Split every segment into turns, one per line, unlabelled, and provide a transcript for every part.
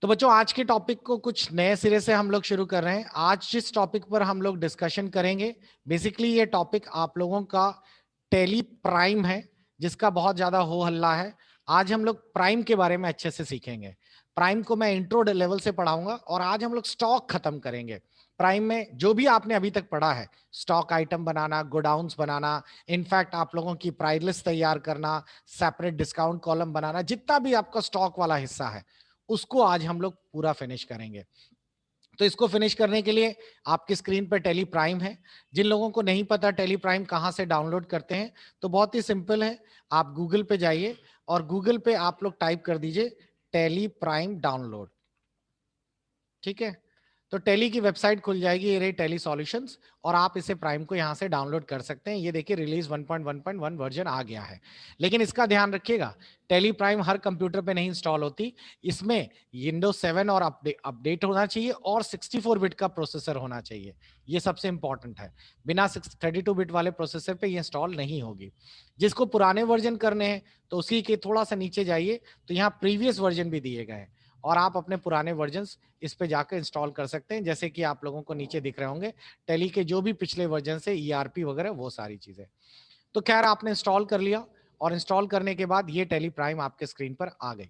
तो बच्चों आज के टॉपिक को कुछ नए सिरे से हम लोग शुरू कर रहे हैं। आज जिस टॉपिक पर हम लोग डिस्कशन करेंगे, बेसिकली ये टॉपिक आप लोगों का टेली प्राइम है, जिसका बहुत ज्यादा हो हल्ला है। आज हम लोग प्राइम के बारे में अच्छे से सीखेंगे। प्राइम को मैं इंट्रो लेवल से पढ़ाऊंगा और आज हम लोग स्टॉक खत्म करेंगे। प्राइम में जो भी आपने अभी तक पढ़ा है, स्टॉक आइटम बनाना, गोडाउन्स बनाना, इनफैक्ट आप लोगों की प्राइस लिस्ट तैयार करना, सेपरेट डिस्काउंट कॉलम बनाना, जितना भी आपका स्टॉक वाला हिस्सा है उसको आज हम लोग पूरा फिनिश करेंगे। तो इसको फिनिश करने के लिए आपकी स्क्रीन पर टेली प्राइम है। जिन लोगों को नहीं पता टेली प्राइम कहां से डाउनलोड करते हैं, तो बहुत ही सिंपल है। आप गूगल पे जाइए और गूगल पे आप लोग टाइप कर दीजिए टेली प्राइम डाउनलोड। ठीक है, तो टेली की वेबसाइट खुल जाएगी, ये रही टेली सॉल्यूशंस, और आप इसे प्राइम को यहां से डाउनलोड कर सकते हैं। ये देखिए रिलीज 1.1.1 वर्जन आ गया है। लेकिन इसका ध्यान रखिएगा, टेली प्राइम हर कंप्यूटर पे नहीं इंस्टॉल होती। इसमें विंडोज 7 और अपडेट होना चाहिए और 64 बिट का प्रोसेसर होना चाहिए। ये सबसे इंपॉर्टेंट है। बिना 32 बिट वाले प्रोसेसर पे ये इंस्टॉल नहीं होगी। जिसको पुराने वर्जन करने हैं तो उसी के थोड़ा सा नीचे जाइए, तो यहाँ प्रीवियस वर्जन भी दिए गए हैं और आप अपने पुराने वर्जन इस पे जाकर इंस्टॉल कर सकते हैं। जैसे कि आप लोगों को नीचे दिख रहे होंगे टेली के जो भी पिछले वर्जन से ईआरपी वगैरह वो सारी चीजें। तो खैर आपने इंस्टॉल कर लिया और इंस्टॉल करने के बाद ये टेली प्राइम आपके स्क्रीन पर आ गई।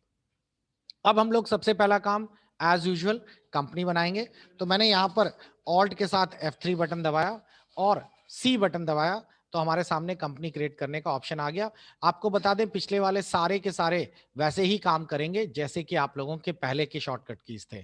अब हम लोग सबसे पहला काम एज यूजुअल कंपनी बनाएंगे। तो मैंने यहां पर ऑल्ट के साथ F3 बटन दबाया और सी बटन दबाया, तो हमारे सामने कंपनी क्रिएट करने का ऑप्शन आ गया। आपको बता दें पिछले वाले सारे के सारे वैसे ही काम करेंगे जैसे कि आप लोगों के पहले के शॉर्टकट कीज थे।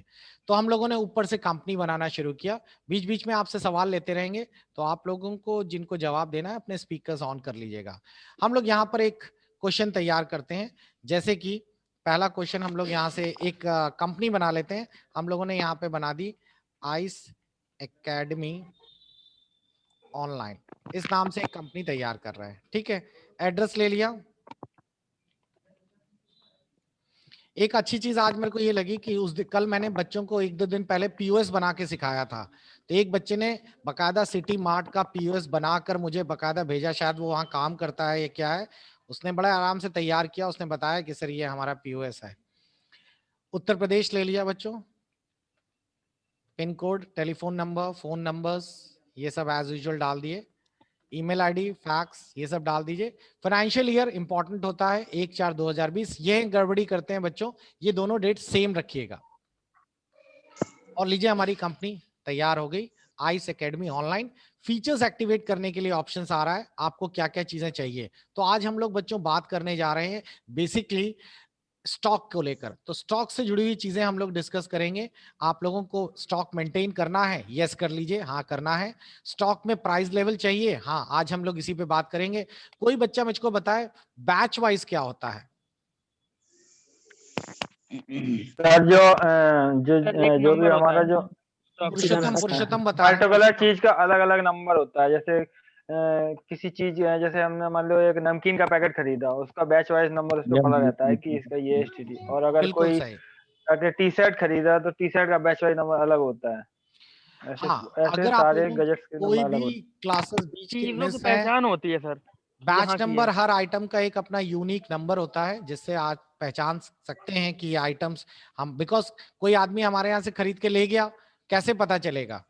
तो हम लोगों ने ऊपर से कंपनी बनाना शुरू किया। बीच बीच में आपसे सवाल लेते रहेंगे, तो आप लोगों को जिनको जवाब देना है अपने स्पीकर्स ऑन कर लीजिएगा। हम लोग यहाँ पर एक क्वेश्चन तैयार करते हैं। जैसे कि पहला क्वेश्चन हम लोग यहाँ से एक कंपनी बना लेते हैं। हम लोगों ने यहाँ पे बना दी आइस एकेडमी ऑनलाइन, इस नाम से एक कंपनी तैयार कर रहा है। ठीक है, एड्रेस ले लिया। एक अच्छी चीज आज मेरे को ये लगी कि कल मैंने बच्चों को 1-2 दिन पहले पीओएस बना के सिखाया था। तो एक बच्चे ने बकायदा सिटी मार्ट का पीओएस बनाकर मुझे बकायदा भेजा, शायद वो वहां काम करता है या क्या है। उसने बड़ा आराम से तैयार किया, उसने बताया कि सर ये हमारा पीओएस है। उत्तर प्रदेश ले लिया बच्चों, pin code, telephone number, phone numbers ये सब एज यूजुअल डाल दिए, ईमेल आईडी, फैक्स ये सब डाल दीजिए। फाइनेंशियल ईयर इंपॉर्टेंट होता है 1/4/2020। ये गड़बड़ी करते हैं बच्चों, ये दोनों डेट सेम रखिएगा। और लीजिए हमारी कंपनी तैयार हो गई, ice academy online. Features activate करने के लिए ऑप्शंस आ रहा है, आपको क्या क्या चीजें चाहिए। तो आज हम लोग बच्चों बात करने जा रहे हैं बेसिकली स्टॉक को लेकर। तो स्टॉक से जुड़ी हुई चीजें हम लोग डिस्कस करेंगे। आप लोगों को स्टॉक मेंटेन करना है, यस कर लीजिए, हाँ करना है। स्टॉक में प्राइस लेवल चाहिए, हाँ आज हम लोग इसी पे बात करेंगे। कोई बच्चा मुझको बताए बैच वाइज क्या होता है।
सर जो भी हमारा जो
पुरुषोत्तम बता रहे हैं।
पर्टिकुलर चीज का अलग अलग नंबर होता है। जैसे किसी चीज जैसे हमने मान लो एक नमकीन का पैकेट खरीदा, उसका बैच वाइज नंबर उस पर पड़ा रहता है कि इसका ये एसटीडी। और अगर
बिल्कुल
कोई
सही।
टी शर्ट खरीदा तो टी शर्ट का बैच वाइज नंबर अलग होता है। ऐसे
हाँ,
ऐसे
अगर आप
सारे
लोगों
गजेट्स के
कोई
नंबर अलग
भी
होते
क्लासेस बीच की
तीनों की
मिस है,
पहचान होती है सर।
बैच नंबर हर आइटम का एक अपना यूनिक नंबर होता है, जिससे आप पहचान सकते हैं कि ये आइटम्स हम, बिकॉज कोई आदमी हमारे यहाँ से खरीद के ले गया, कैसे पता चलेगा।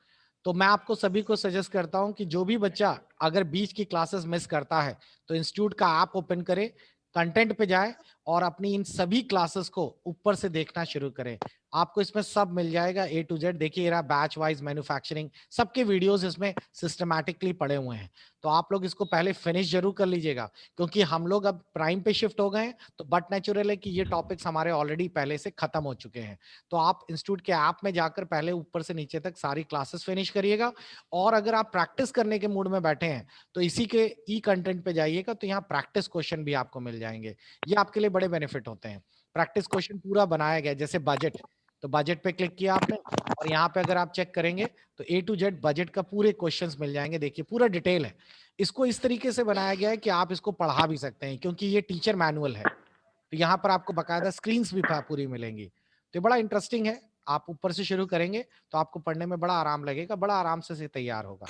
तो मैं आपको सभी को सजेस्ट करता हूं कि जो भी बच्चा अगर बीच की क्लासेस मिस करता है तो इंस्टीट्यूट का ऐप ओपन करे, कंटेंट पे जाए और अपनी इन सभी क्लासेस को ऊपर से देखना शुरू करें। आपको इसमें सब मिल जाएगा A to Z। देखिए रहा बैच वाइज मैन्युफैक्चरिंग, सबके वीडियोस इसमें सिस्टमैटिकली पड़े हुए हैं। तो आप लोग इसको पहले फिनिश जरूर कर लीजिएगा, क्योंकि हम लोग अब प्राइम पे शिफ्ट हो गए हैं। तो बट नेचुरल है कि ये टॉपिक्स हमारे ऑलरेडी पहले से खत्म हो चुके हैं। तो आप इंस्टीट्यूट के ऐप में जाकर पहले ऊपर से नीचे तक सारी क्लासेस फिनिश करिएगा। और अगर आप प्रैक्टिस करने के मूड में बैठे हैं तो इसी के ई कंटेंट पे जाइएगा, तो यहाँ प्रैक्टिस क्वेश्चन भी आपको मिल जाएंगे। ये आपके लिए बड़े बेनिफिट होते हैं। प्रैक्टिस क्वेश्चन पूरा बनाया गया, जैसे बजट, तो बजट पे क्लिक किया आपने और यहाँ पे अगर आप चेक करेंगे तो A to Z बजट का पूरे क्वेश्चंस मिल जाएंगे। देखिए पूरा डिटेल है। इसको इस तरीके से बनाया गया है कि आप इसको पढ़ा भी सकते हैं, क्योंकि ये टीचर मैनुअल है। तो यहाँ पर आपको बकायदा स्क्रीन्स भी पूरी मिलेंगी। तो बड़ा इंटरेस्टिंग है। आप ऊपर से शुरू करेंगे तो आपको पढ़ने में बड़ा आराम लगेगा, बड़ा आराम से तैयार होगा।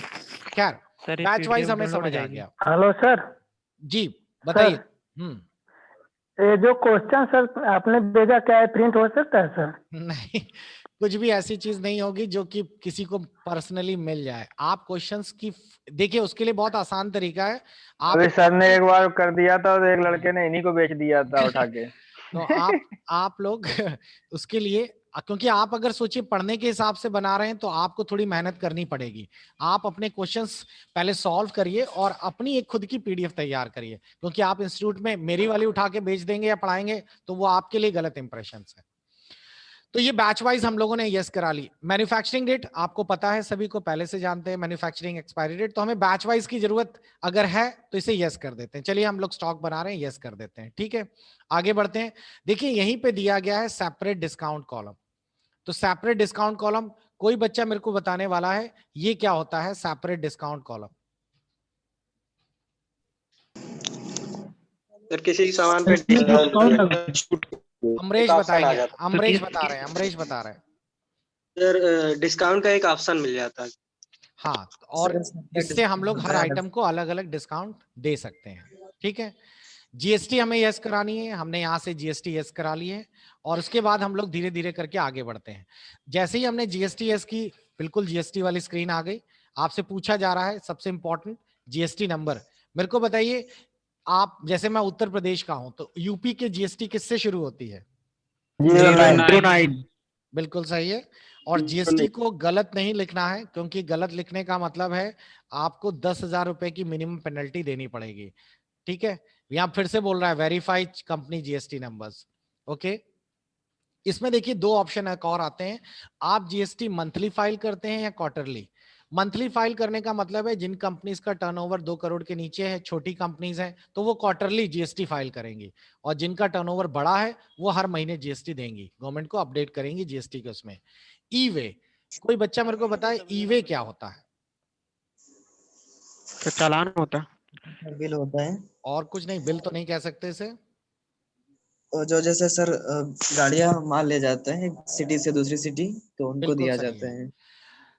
खैर बैच वाइज हमें समझ आ गया।
Hello sir.
जी बताइए।
ये जो क्वेश्चन सर आपने भेजा क्या है प्रिंट हो सकता है सर?
नहीं, कुछ भी ऐसी चीज नहीं होगी जो कि किसी को पर्सनली मिल जाए। आप क्वेश्चंस की देखिए, उसके लिए बहुत आसान तरीका है। आप
अभी सर ने एक बार कर दिया था तो एक लड़के ने इन्हीं को बेच दिया था उठा के।
तो आप लोग उसके लिए, क्योंकि आप अगर सोचिए पढ़ने के हिसाब से बना रहे हैं तो आपको थोड़ी मेहनत करनी पड़ेगी। आप अपने क्वेश्चंस पहले सॉल्व करिए और अपनी एक खुद की पीडीएफ तैयार करिए, क्योंकि आप इंस्टीट्यूट में मेरी वाली उठा के बेच देंगे या पढ़ाएंगे तो वो आपके लिए गलत इंप्रेशन है। तो ये बैच वाइज हम लोगों ने यस करा ली। मैन्युफैक्चरिंग डेट आपको पता है, सभी को पहले से जानते हैं मैन्युफैक्चरिंग एक्सपायरी डेट, तो हमें बैच वाइज की जरूरत अगर है तो इसे यस कर देते हैं। चलिए हम लोग स्टॉक बना रहे हैं, यस कर देते हैं, ठीक है। आगे बढ़ते हैं। देखिए यहीं पे दिया गया है सेपरेट डिस्काउंट कॉलम। तो सेपरेट डिस्काउंट कॉलम, कोई बच्चा मेरे को बताने वाला है ये क्या होता है सेपरेट डिस्काउंट कॉलम?
सर किसी सामान पे
अमरेश बताएंगे, अमरेश बता रहे हैं, अमरेश बता रहे हैं।
सर डिस्काउंट का एक ऑप्शन मिल जाता है।
हाँ, और इससे हम लोग हर आइटम को अलग अलग डिस्काउंट दे सकते हैं, ठीक है। जीएसटी हमें यस करानी है, हमने यहाँ से जीएसटी यस करा ली है और उसके बाद हम लोग धीरे धीरे करके आगे बढ़ते हैं। जैसे ही हमने जीएसटी यस की, बिल्कुल जीएसटी वाली स्क्रीन आ गई। आपसे पूछा जा रहा है सबसे इंपॉर्टेंट जीएसटी नंबर। मेरे को बताइए, आप जैसे मैं उत्तर प्रदेश का हूं तो यूपी के जीएसटी किससे शुरू होती है?
09।
बिल्कुल सही है। और जीएसटी को गलत नहीं लिखना है, क्योंकि गलत लिखने का मतलब है आपको 10,000 रुपए की मिनिमम पेनल्टी देनी पड़ेगी, ठीक है। यहां फिर से बोल रहा है verify company GST numbers, okay. इसमें देखिए दो ऑप्शन एक और आते हैं। आप जीएसटी मंथली फाइल करते हैं या क्वार्टरली? मंथली फाइल करने का मतलब है जिन कंपनीज का टर्नओवर 2 करोड़ के नीचे है, छोटी कंपनीज हैं, तो वो क्वार्टरली जीएसटी फाइल करेंगी। और जिनका टर्नओवर बड़ा है वो हर महीने जीएसटी देंगी, गवर्नमेंट को अपडेट करेंगी जीएसटी के उसमें। ई वे, कोई बच्चा मेरे को बताए ई वे क्या होता है?
तो चालान होता है,
बिल होता है।
और कुछ नहीं, बिल तो नहीं कह सकते इसे।
और जो जैसे सर गाड़ियां माल ले जाते हैं सिटी से दूसरी सिटी तो उनको
बिल्कुल
दिया
सही
जाता
है।
है।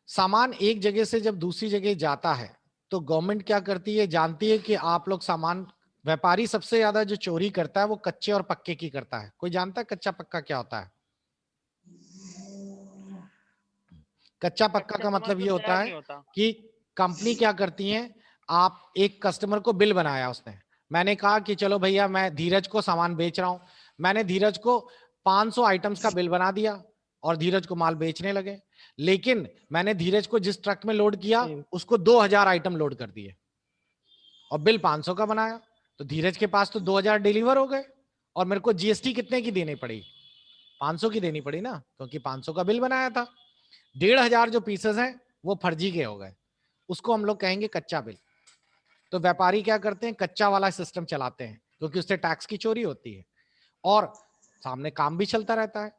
सामान एक जगह से जब दूसरी जगह जाता है तो गवर्नमेंट क्या करती है, जानती है कि आप लोग सामान, व्यापारी सबसे ज्यादा जो चोरी करता है वो कच्चे और पक्के की करता है। कोई जानता है कच्चा पक्का क्या होता है? कच्चा पक्का का मतलब ये होता है कि कंपनी क्या करती है, आप एक कस्टमर को बिल बनाया उसने, मैंने कहा कि चलो भैया मैं धीरज को सामान बेच रहा हूं, मैंने धीरज को 500 आइटम्स का बिल बना दिया और धीरज को माल बेचने लगे। लेकिन मैंने धीरज को जिस ट्रक में लोड किया उसको 2000 आइटम लोड कर दिए और बिल 500 का बनाया, तो धीरज के पास तो 2000 डिलीवर हो गए और मेरे को जीएसटी कितने की देनी पड़ी? 500 की देनी पड़ी ना, क्योंकि 500 का बिल बनाया था। 1500 जो पीसेस हैं वो फर्जी के हो गए, उसको हम लोग कहेंगे कच्चा बिल। तो व्यापारी क्या करते हैं, कच्चा वाला सिस्टम चलाते हैं, क्योंकि उससे टैक्स की चोरी होती है और सामने काम भी चलता रहता है।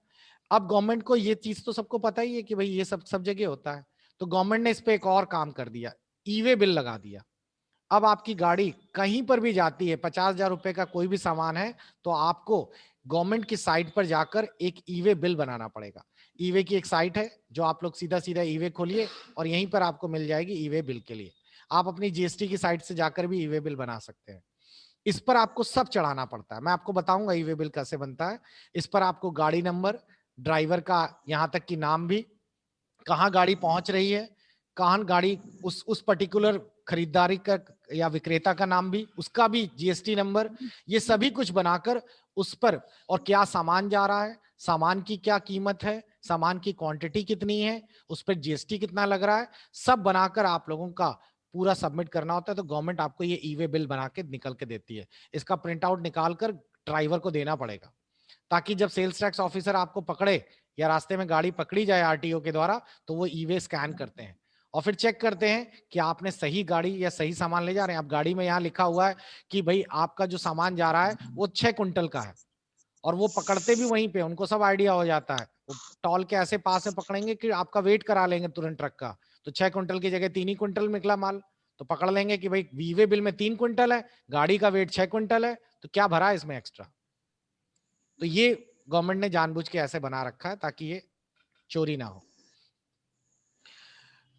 अब गवर्नमेंट को ये चीज तो सबको पता ही है कि भाई ये सब जगह होता है, तो गवर्नमेंट ने इस पे एक और काम कर दिया, ई वे बिल लगा दिया। अब आपकी गाड़ी कहीं पर भी जाती है, 50,000 रुपए का कोई भी सामान है, तो आपको गवर्नमेंट की साइट पर जाकर एक ई वे बिल बनाना पड़ेगा। ई वे की एक साइट है जो आप लोग सीधा सीधा ई वे खोलिए और यहीं पर आपको मिल जाएगी ई वे बिल के लिए। आप अपनी जीएसटी की साइट से जाकर भी ई वे बिल बना सकते हैं। इस पर आपको सब चढ़ाना पड़ता है, मैं आपको बताऊंगा ई वे बिल कैसे बनता है। इस पर आपको गाड़ी नंबर, ड्राइवर का, यहां तक कि नाम भी, कहाँ गाड़ी पहुंच रही है, कहाँ गाड़ी, उस पर्टिकुलर खरीदारी का या विक्रेता का नाम भी, उसका भी जीएसटी नंबर, ये सभी कुछ बनाकर उस पर, और क्या सामान जा रहा है, सामान की क्या कीमत है, सामान की क्वांटिटी कितनी है, उस पर जीएसटी कितना लग रहा है, सब बनाकर आप लोगों का पूरा सबमिट करना होता है। तो गवर्नमेंट आपको ये ई वे बिल बना के निकल के देती है। इसका प्रिंट आउट निकाल कर ड्राइवर को देना पड़ेगा, ताकि जब सेल्स टैक्स ऑफिसर आपको पकड़े या रास्ते में गाड़ी पकड़ी जाए आरटीओ के द्वारा, तो वो ई वे स्कैन करते हैं और फिर चेक करते हैं कि आपने सही गाड़ी या सही सामान ले जा रहे हैं। अब गाड़ी में यहाँ लिखा हुआ है कि भाई आपका जो सामान जा रहा है वो 6 क्विंटल का है, और वो पकड़ते भी वहीं पे, उनको सब आइडिया हो जाता है, वो टॉल के ऐसे पास में पकड़ेंगे कि आपका वेट करा लेंगे तुरंत ट्रक का, तो 6 क्विंटल की जगह 3 ही क्विंटल निकला माल, तो पकड़ लेंगे कि भाई वीवे बिल में 3 क्विंटल है, गाड़ी का वेट 6 क्विंटल है, तो क्या भरा है इसमें एक्स्ट्रा। तो ये गवर्नमेंट ने जानबूझ के ऐसे बना रखा है ताकि ये चोरी ना हो।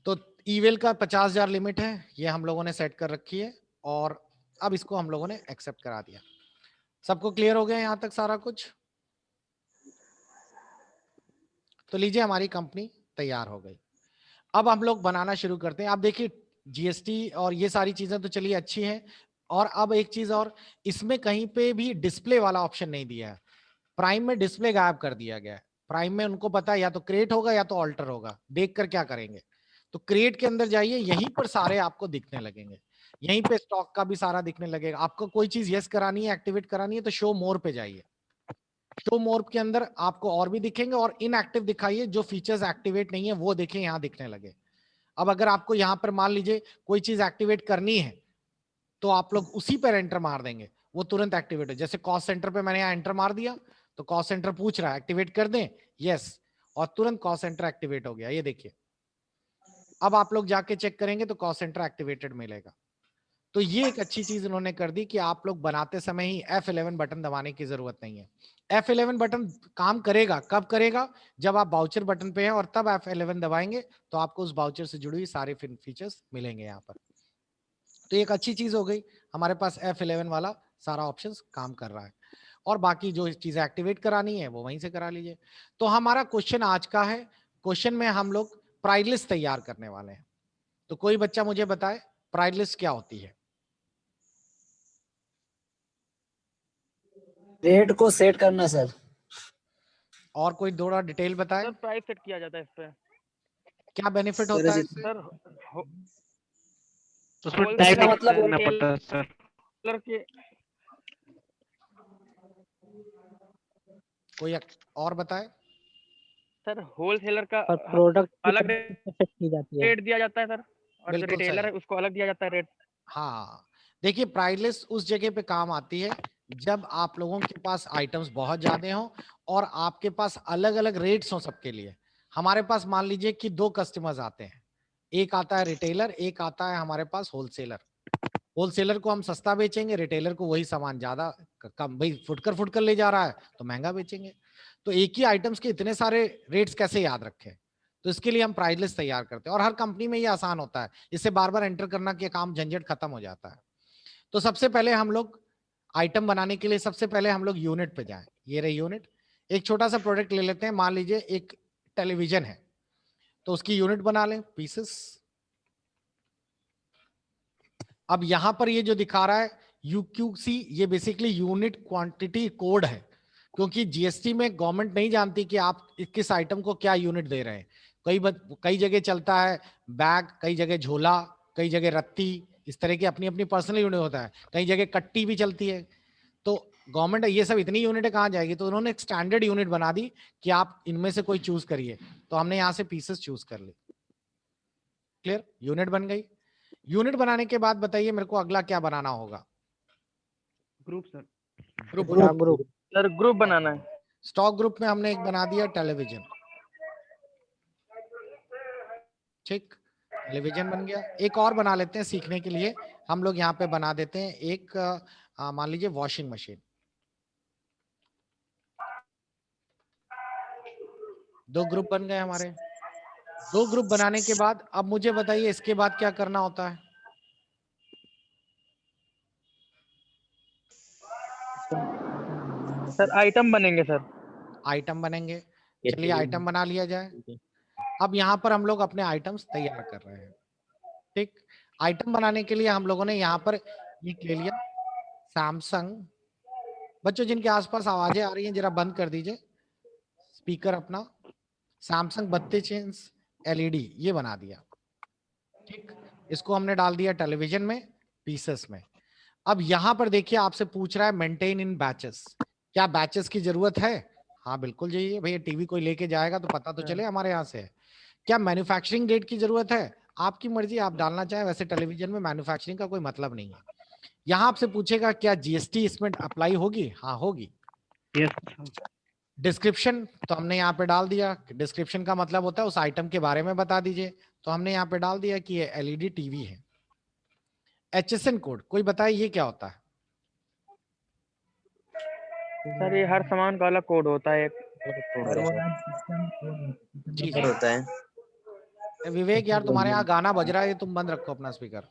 तो ईवेल का 50,000 लिमिट है, ये हम लोगों ने सेट कर रखी है और अब इसको हम लोगों ने एक्सेप्ट करा दिया। सबको क्लियर हो गया यहाँ तक सारा कुछ? तो लीजिए हमारी कंपनी तैयार हो गई। अब हम लोग बनाना शुरू करते हैं। आप देखिए जीएसटी और ये सारी चीजें तो चलिए अच्छी हैं, और अब एक चीज और, इसमें कहीं पे भी डिस्प्ले वाला ऑप्शन नहीं दिया है। प्राइम में डिस्प्ले गायब कर दिया गया है। प्राइम में उनको पता है या तो क्रिएट होगा या तो ऑल्टर होगा, देखकर क्या करेंगे? तो क्रिएट के अंदर जाइए, यहीं पर सारे आपको दिखने लगेंगे, यहीं पे स्टॉक का भी सारा दिखने लगेगा। आपको कोई चीज यस करानी है, एक्टिवेट करानी है, तो शो मोर पे जाइए। शो मोर के अंदर आपको और भी दिखेंगे, और इनएक्टिव दिखाइए, जो फीचर्स एक्टिवेट नहीं है वो देखें यहाँ दिखने लगे। अब अगर आपको यहाँ पर मान लीजिए कोई चीज एक्टिवेट करनी है, तो आप लोग उसी पर एंटर मार देंगे, वो तुरंत एक्टिवेट हो। जैसे कॉस्ट सेंटर पे मैंने यहाँ एंटर मार दिया, तो कॉस्ट सेंटर पूछ रहा है एक्टिवेट कर दें, यस, और तुरंत कॉस्ट सेंटर एक्टिवेट हो गया। ये देखिए, अब आप लोग जाके चेक करेंगे तो कॉस्ट सेंटर एक्टिवेटेड मिलेगा। तो ये एक अच्छी चीज इन्होंने कर दी कि आप लोग बनाते समय ही F11 बटन दबाने की जरूरत नहीं है। F11 बटन काम करेगा, कब करेगा? जब आप बाउचर बटन पे हैं और तब F11 दबाएंगे, तो आपको उस बाउचर से जुड़ी हुई सारे फीचर्स मिलेंगे यहाँ पर। तो एक अच्छी चीज हो गई, हमारे पास F11 वाला सारा ऑप्शंस काम कर रहा है, और बाकी जो चीजें एक्टिवेट करानी है वो वहीं से करा लीजिए। तो हमारा क्वेश्चन आज का है, क्वेश्चन में हम लोग प्राइस लिस्ट तैयार करने वाले हैं। तो कोई बच्चा मुझे बताए प्राइस लिस्ट क्या होती है?
रेट को सेट करना सर।
और कोई थोड़ा डिटेल बताए,
सर प्राइस सेट किया जाता है इस पे।
क्या बेनिफिट
सर,
होता है
ऐसे-
इससे?
सर
उसमें
होल
टाइप
इसका मतलब
करना पड़ता है सर।
सेलर के
कोई और बताए?
सर होल सेलर का
और प्रोडक्ट
अलग
सेट की जाती है।
रेट दिया जाता है सर, और जो
बिल्कुल
रिटेलर
सही।
है उसको अलग दिया जाता है रेट।
हाँ, देखिए प्राइस लिस्ट उस जगह पे काम आती है जब आप लोगों के पास आइटम्स बहुत ज्यादा हों और आपके पास अलग अलग रेट्स हों सबके लिए। हमारे पास मान लीजिए कि 2 कस्टमर्स आते हैं, एक आता है रिटेलर, एक आता है हमारे पास होलसेलर। होलसेलर को हम सस्ता बेचेंगे, रिटेलर को वही सामान ज्यादा कम, भाई फुटकर फुटकर ले जा रहा है तो महंगा बेचेंगे। तो एक ही आइटम्स के इतने सारे रेट्स कैसे याद रखें? तो इसके लिए हम प्राइस लिस्ट तैयार करते हैं, और हर कंपनी में ये आसान होता है, इससे बार बार एंटर करना के काम झंझट खत्म हो जाता है। तो सबसे पहले हम लोग आइटम बनाने के लिए सबसे पहले हम लोग यूनिट पे जाएं। ये रही यूनिट। एक छोटा सा प्रोडक्ट ले लेते हैं, मान लीजिए एक टेलीविजन है, तो उसकी यूनिट बना लें, पीसेस। अब यहां पर ये जो दिखा रहा है UQC, ये बेसिकली यूनिट क्वांटिटी कोड है, क्योंकि जीएसटी में गवर्नमेंट नहीं जानती कि आप किस आइटम को क्या यूनिट दे रहे हैं। कई जगह चलता है बैग, कई जगह झोला, कई जगह रत्ती, इस तरह की अपनी अपनी पर्सनल यूनिट होता है, कई जगह कट्टी भी चलती है। तो गवर्नमेंट ये सब इतनी यूनिट कहाँ जाएगी, तो उन्होंने एक स्टैंडर्ड यूनिट बना दी कि आप इनमें से कोई चूज करिए। तो हमने यहाँ से पीसेस चूज कर ली। क्लियर, यूनिट बन गई। यूनिट बनाने के बाद बताइए मेरे को अगला क्या बनाना होगा?
Group sir,
group
sir group बनाना है।
स्टॉक ग्रुप में हमने एक बना दिया टेलीविजन। ठीक, टेलीविजन बन गया। एक और बना लेते हैं सीखने के लिए, हम लोग यहाँ पे बना देते हैं एक मान लीजिए वॉशिंग मशीन। 2 ग्रुप बन गए हमारे। 2 ग्रुप बनाने के बाद अब मुझे बताइए इसके बाद क्या करना होता है?
सर आइटम बनेंगे सर।
आइटम बनेंगे। चलिए आइटम बना लिया जाए। अब यहाँ पर हम लोग अपने आइटम्स तैयार कर रहे हैं। ठीक, आइटम बनाने के लिए हम लोगों ने यहाँ पर ये ले लिया सैमसंग। बच्चों जिनके आसपास आवाजें आ रही हैं जरा बंद कर दीजिए स्पीकर अपना। सैमसंग 32 इंच LED ये बना दिया। ठीक, इसको हमने डाल दिया टेलीविजन में, पीसेस में। अब यहां पर देखिए आपसे पूछ रहा है मेंटेन इन बैचेस, क्या बैचेस की जरूरत है? हाँ बिल्कुल चाहिए भैया, टीवी कोई लेके जाएगा तो पता तो चले हमारे यहाँ से है। क्या मैन्युफैक्चरिंग डेट की जरूरत है? आपकी मर्जी, आप डालना चाहें। वैसे टेलीविजन में मैन्युफैक्चरिंग का कोई मतलब नहीं है। यहाँ आपसे पूछेगा क्या GST इसमें अप्लाई होगी? हाँ होगी। डिस्क्रिप्शन तो हमने यहाँ पे डाल दिया, डिस्क्रिप्शन का मतलब होता है उस आइटम के बारे में बता दीजिए, तो हमने यहाँ पे डाल दिया कि ये LED टीवी है। HSN कोड, कोई बताए ये क्या होता है?
सर ये हर सामान का अलग कोड होता है,
जी
नंबर होता है।
विवेक यार तुम्हारे यहाँ गाना बज रहा है, तुम बंद रखो अपना स्पीकर।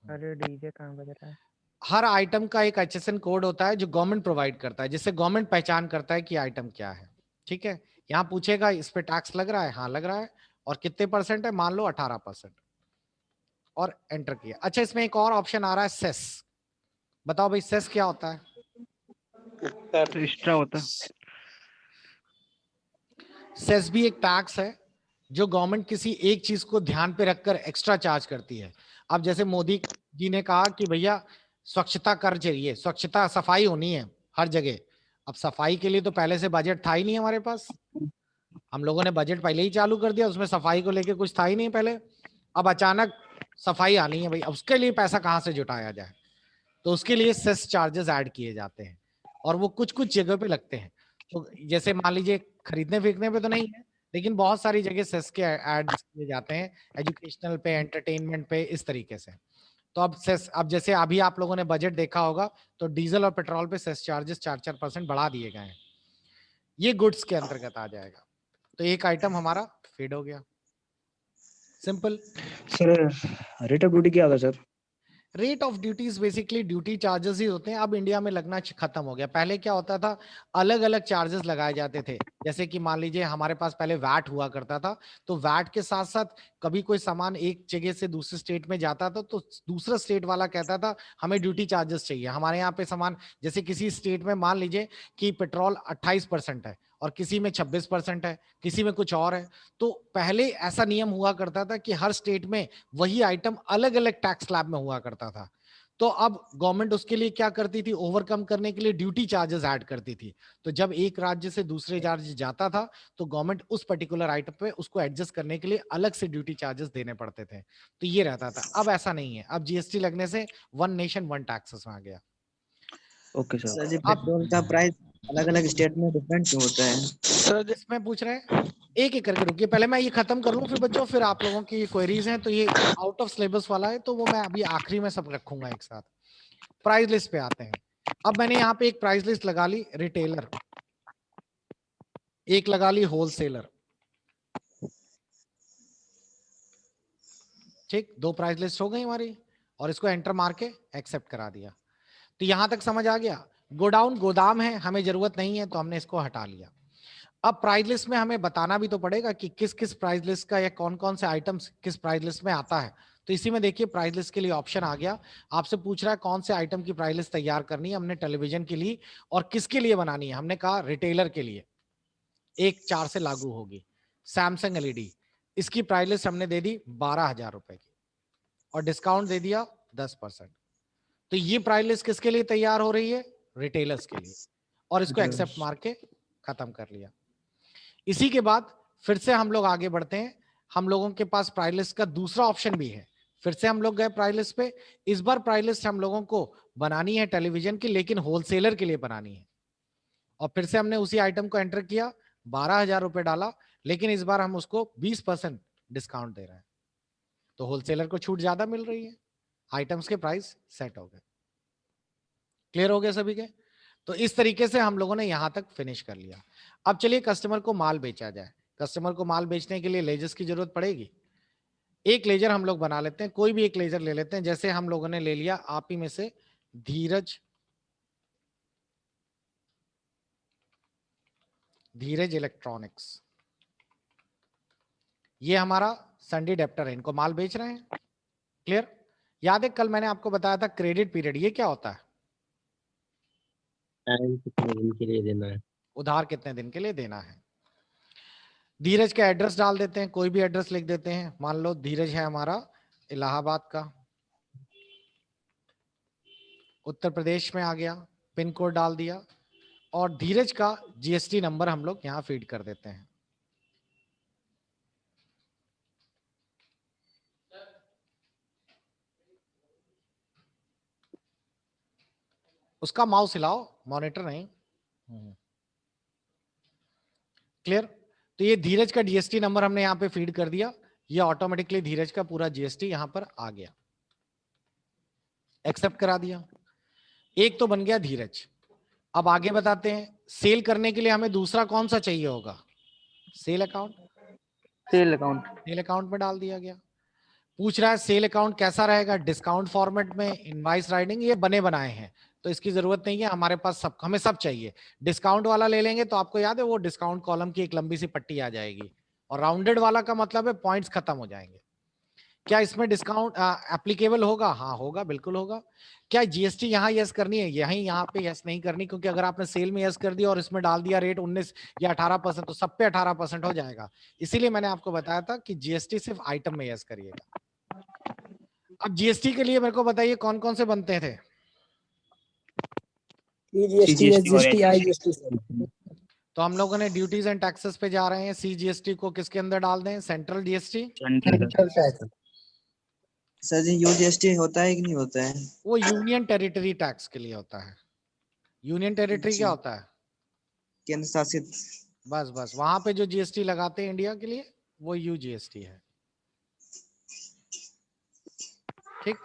अरे डीजे कहाँ बज रहा है?
हर आइटम का एक HSN कोड होता है जो गवर्नमेंट प्रोवाइड करता है, जिससे गवर्नमेंट पहचान करता है कि आइटम क्या है। ठीक है, यहाँ पूछेगा इस पे टैक्स लग रहा है, हाँ लग रहा है, और कितने % है, मान लो 18%, और एंटर किया। अच्छा, इसमें एक और ऑप्शन आ रहा है सेस। बताओ भाई सेस क्या होता है?
एक्स्ट्रा होता है।
सेस भी एक टैक्स है जो गवर्नमेंट किसी एक चीज को ध्यान पे रखकर एक्स्ट्रा चार्ज करती है। अब जैसे मोदी जी ने कहा कि भैया स्वच्छता कर चाहिए, स्वच्छता सफाई होनी है हर जगह। अब सफाई के लिए तो पहले से बजट था ही नहीं हमारे पास, हम लोगों ने बजट पहले ही चालू कर दिया, उसमें सफाई को लेके कुछ था ही नहीं पहले। अब अचानक सफाई आनी है भाई, अब उसके लिए पैसा कहाँ से जुटाया जाए, तो उसके लिए सेस चार्जेस ऐड किए जाते हैं, और वो कुछ कुछ जगह पे लगते हैं। तो जैसे मान लीजिए खरीदने फेंकने पे तो नहीं है, लेकिन बहुत सारी जगह सेस के ऐड किए जाते हैं, एजुकेशनल पे, एंटरटेनमेंट पे, इस तरीके से। तो अब सेस, अब जैसे अभी आप लोगों ने बजट देखा होगा तो डीजल और पेट्रोल पे सेस चार्जेस 4% बढ़ा दिए गए हैं, ये गुड्स के अंतर्गत आ जाएगा। तो एक आइटम हमारा फेड हो गया, simple.
Sir rate of duty क्या होगा sir?
Rate of duties basically duty charges ही होते हैं, अब इंडिया में लगना खत्म हो गया। पहले क्या होता था, अलग अलग चार्जेस लगाए जाते थे। जैसे कि मान लीजिए हमारे पास पहले वैट हुआ करता था, तो वैट के साथ साथ कभी कोई सामान एक जगह से दूसरे स्टेट में जाता था तो दूसरा स्टेट वाला कहता था हमें ड्यूटी चार्जेस चाहिए। हमारे यहाँ पे सामान, जैसे किसी स्टेट में मान लीजिए कि पेट्रोल 28% है और किसी में 26% है, किसी में कुछ और है, तो पहले ऐसा नियम हुआ करता था कि हर स्टेट में वही आइटम अलग अलग टैक्स स्लैब में हुआ करता था। तो अब गवर्नमेंट उसके लिए क्या करती थी, ओवरकम करने के लिए ड्यूटी चार्जेस ऐड करती थी। तो जब एक राज्य से दूसरे राज्य जाता था तो गवर्नमेंट उस पर्टिकुलर आइटम पे उसको एडजस्ट करने के लिए अलग से ड्यूटी चार्जेस देने पड़ते थे। तो ये रहता था, अब ऐसा नहीं है, अब जीएसटी लगने से वन नेशन वन टैक्सेस आ गया।
Okay sir.
सर जी
अब
पेट्रोल का प्राइस अलग अलग स्टेट में डिफरेंट क्यों होता है?
सर
इसमें पूछ रहे हैं, एक एक करके रुकिए, पहले मैं ये खत्म कर लूं फिर बच्चों, फिर आप लोगों की क्वेरीज हैं तो ये आउट ऑफ सिलेबस वाला है तो वो मैं अभी आखिरी में सब रखूंगा एक साथ। प्राइस लिस्ट पे आते हैं। अब मैंने यहाँ पे एक प्राइस लिस्ट लगा ली रिटेलर, एक लगा ली होलसेलर, ठीक, 2 प्राइस लिस्ट हो गई हमारी, और इसको एंटर मार के एक्सेप्ट करा दिया। तो यहां तक समझ आ गया। गोडाउन गोदाम है, हमें जरूरत नहीं है तो हमने इसको हटा लिया। अब प्राइस लिस्ट में हमें बताना भी तो पड़ेगा कि किस किस प्राइस लिस्ट का या कौन कौन से आइटम्स किस प्राइस लिस्ट में आता है। तो इसी में देखिए प्राइस लिस्ट के लिए ऑप्शन आ गया, आपसे पूछ रहा है कौन से आइटम की प्राइस लिस्ट तैयार करनी है। हमने टेलीविजन के लिए, और किसके लिए बनानी है, हमने कहा रिटेलर के लिए, 1/4 से लागू होगी। सैमसंग एलईडी, इसकी प्राइस लिस्ट हमने दे दी 12,000 रुपए की, और डिस्काउंट दे दिया 10%। तो ये प्राइस लिस्ट किसके लिए तैयार हो रही है, रिटेलर्स के लिए, और इसको एक्सेप्ट मार के खत्म कर लिया। इसी के बाद फिर से हम लोग आगे बढ़ते हैं, हम लोगों के पास प्राइस लिस्ट का दूसरा ऑप्शन भी है। फिर से हम लोग गए प्राइस लिस्ट पे, इस बार प्राइस लिस्ट हम लोगों को बनानी है टेलीविजन की, लेकिन होलसेलर के लिए बनानी है। और फिर से हमने उसी आइटम को एंटर किया, 12,000 रुपए डाला, लेकिन इस बार हम उसको 20% डिस्काउंट दे रहे हैं, तो होलसेलर को छूट ज्यादा मिल रही है, आइटम्स के प्राइस सेट हो गए। क्लियर हो गए सभी के? तो इस तरीके से हम लोगों ने यहां तक फिनिश कर लिया। अब चलिए कस्टमर को माल बेचा जाए। कस्टमर को माल बेचने के लिए लेजर्स की जरूरत पड़ेगी। एक लेजर हम लोग बना लेते हैं, कोई भी एक लेजर ले लेते हैं। जैसे हम लोगों ने ले लिया आप ही में से धीरज इलेक्ट्रॉनिक्स, ये हमारा संडी डेप्टर है, इनको माल बेच रहे हैं। क्लियर? याद है कल मैंने आपको बताया था क्रेडिट पीरियड, ये क्या होता है,
टाइम कितने दिन के लिए देना है,
उधार कितने दिन के लिए देना है। धीरज का एड्रेस डाल देते हैं, कोई भी एड्रेस लिख देते हैं। मान लो धीरज है हमारा इलाहाबाद का, उत्तर प्रदेश में आ गया, पिन कोड डाल दिया, और धीरज का जीएसटी नंबर हम लोग यहां फीड कर देते हैं। उसका माउस हिलाओ, मॉनिटर नहीं। क्लियर? तो ये धीरज का जीएसटी नंबर हमने यहाँ पे फीड कर दिया, ये ऑटोमेटिकली धीरज का पूरा जीएसटी यहां पर आ गया, एक्सेप्ट करा दिया। एक तो बन गया धीरज। अब आगे बताते हैं, सेल करने के लिए हमें दूसरा कौन सा चाहिए होगा, sale account.
Sale account
sale account में डाल दिया गया। पूछ रहा है सेल अकाउंट कैसा रहेगा, डिस्काउंट फॉर्मेट में, इनवाइस राइडिंग, ये बने बनाए हैं तो इसकी जरूरत नहीं है, हमारे पास सब, हमें सब चाहिए। डिस्काउंट वाला ले लेंगे तो आपको याद है वो डिस्काउंट कॉलम की एक लंबी सी पट्टी आ जाएगी, और राउंडेड वाला का मतलब है पॉइंट्स खत्म हो जाएंगे। क्या इसमें डिस्काउंट एप्लीकेबल होगा? हाँ होगा, बिल्कुल होगा। क्या जीएसटी यहाँ यस करनी है? यहीं यहाँ पे यस नहीं करनी, क्योंकि अगर आपने सेल में यस कर दिया और इसमें डाल दिया रेट 19 या 18% तो सब पे 18% हो जाएगा। इसीलिए मैंने आपको बताया था कि जीएसटी सिर्फ आइटम में यस करिएगा। अब जीएसटी के लिए मेरे को बताइए कौन कौन से बनते थे? तो हम लोगों ने ड्यूटीज एंड टैक्सेस पे जा रहे हैं। सीजीएसटी को किसके अंदर डाल दें? Central GST.
सर जी यूजीएसटी होता है कि नहीं होता है?
वो यूनियन टेरिटरी टैक्स के लिए होता है। यूनियन टेरिटरी क्या होता है?
केंद्र शासित।
बस बस, वहां पे जो जीएसटी लगाते हैं इंडिया के लिए वो यूजीएसटी है। ठीक,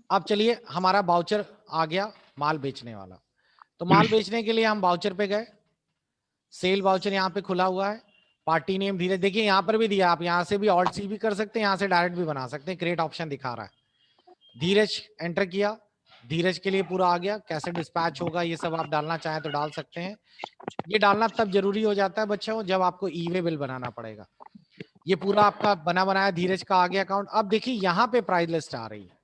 अब चलिए हमारा वाउचर आ गया माल बेचने वाला। तो माल बेचने के लिए हम वाउचर पे गए, सेल वाउचर यहाँ पे खुला हुआ है, पार्टी नेम धीरज, देखिए यहाँ पर भी दिया, आप यहाँ से भी ऑल्ट सी भी कर सकते हैं, यहाँ से डायरेक्ट भी बना सकते हैं, क्रिएट ऑप्शन दिखा रहा है। धीरज एंटर किया, धीरज के लिए पूरा आ गया, कैसे डिस्पैच होगा ये सब आप डालना चाहें तो डाल सकते हैं। ये डालना तब जरूरी हो जाता है बच्चों जब आपको ई वे बिल बनाना पड़ेगा। ये पूरा आपका बना बनाया धीरज का आ गया अकाउंट। अब देखिए यहाँ पे प्राइस लिस्ट आ रही है,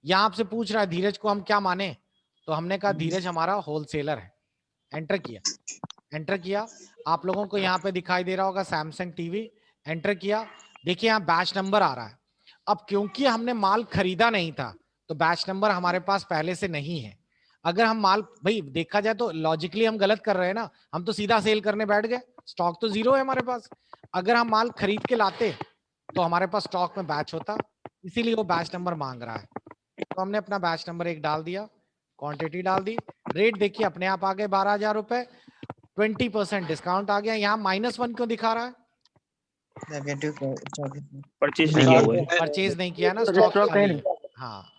यहाँ आपसे पूछ रहा है धीरज को हम क्या माने, तो हमने कहा धीरज हमारा होलसेलर है। एंटर किया, एंटर किया, आप लोगों को यहाँ पे दिखाई दे रहा होगा सैमसंग टीवी। एंटर किया, देखिए यहाँ बैच नंबर आ रहा है। अब क्योंकि हमने माल खरीदा नहीं था तो बैच नंबर हमारे पास पहले से नहीं है। अगर हम माल, भाई देखा जाए तो लॉजिकली हम गलत कर रहे हैं ना, हम तो सीधा सेल करने बैठ गए, स्टॉक तो जीरो है हमारे पास। अगर हम माल खरीद के लाते तो हमारे पास स्टॉक में बैच होता, इसीलिए वो बैच नंबर मांग रहा है। तो हमने अपना बैच नंबर 1 डाल दिया, क्वांटिटी डाल दी, रेट देखिए अपने आप आ गए 12,000 रुपए, 20% डिस्काउंट आ गया। यहाँ -1 क्यों दिखा रहा है?
परचेज नहीं किया हुआ है।
परचेज नहीं किया ना,
स्टॉक
स्टॉक
नहीं।
खाली। हाँ,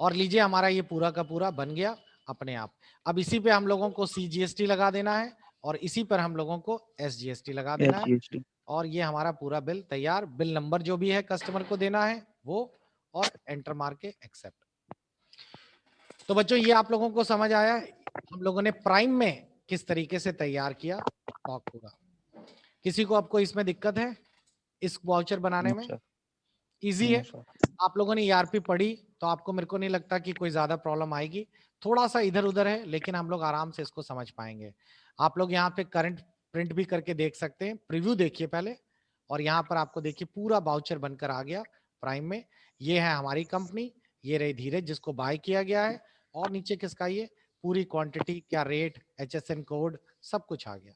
और लीजिए हमारा ये पूरा का पूरा बन गया अपने आप। अब इसी पे हम लोगों को सीजीएसटी लगा देना है और इसी पर हम लोगों को एसजीएसटी लगा देना है,
SGST।
और ये हमारा पूरा बिल तैयार। बिल नंबर जो भी है कस्टमर को देना है वो, और एंटर मार के एक्सेप्ट। तो बच्चों ये आप लोगों को समझ आया हम लोगों ने प्राइम में किस तरीके से तैयार किया स्टॉक पूरा। किसी को आपको इसमें दिक्कत है इस वाउचर बनाने में? इजी है। आप लोगों ने ईआरपी पढ़ी तो आपको, मेरे को नहीं लगता कि कोई ज्यादा प्रॉब्लम आएगी। थोड़ा सा इधर उधर है लेकिन हम लोग आराम से इसको समझ पाएंगे। आप लोग यहाँ पे करंट प्रिंट भी करके देख सकते हैं, प्रीव्यू देखिए पहले, और यहाँ पर आपको देखिए पूरा वाउचर बनकर आ गया प्राइम में। ये है हमारी कंपनी, ये रही धीरज जिसको बाय किया गया है, और नीचे किसका, ये पूरी क्वांटिटी, क्या रेट, HSN कोड, सब कुछ आ गया।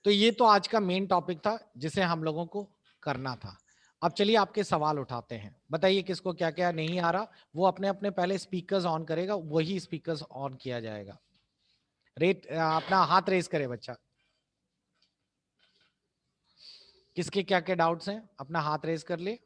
तो ये तो आज का मेन टॉपिक था जिसे हम लोगों को करना था। अब चलिए आपके सवाल उठाते हैं। बताइए किसको क्या क्या नहीं आ रहा, वो अपने अपने पहले स्पीकर्स ऑन करेगा, वही स्पीकर्स ऑन किया जाएगा। अपना हाथ रेस करे बच्चा, किसके क्या क्या डाउट्स हैं अपना हाथ रेस कर ले।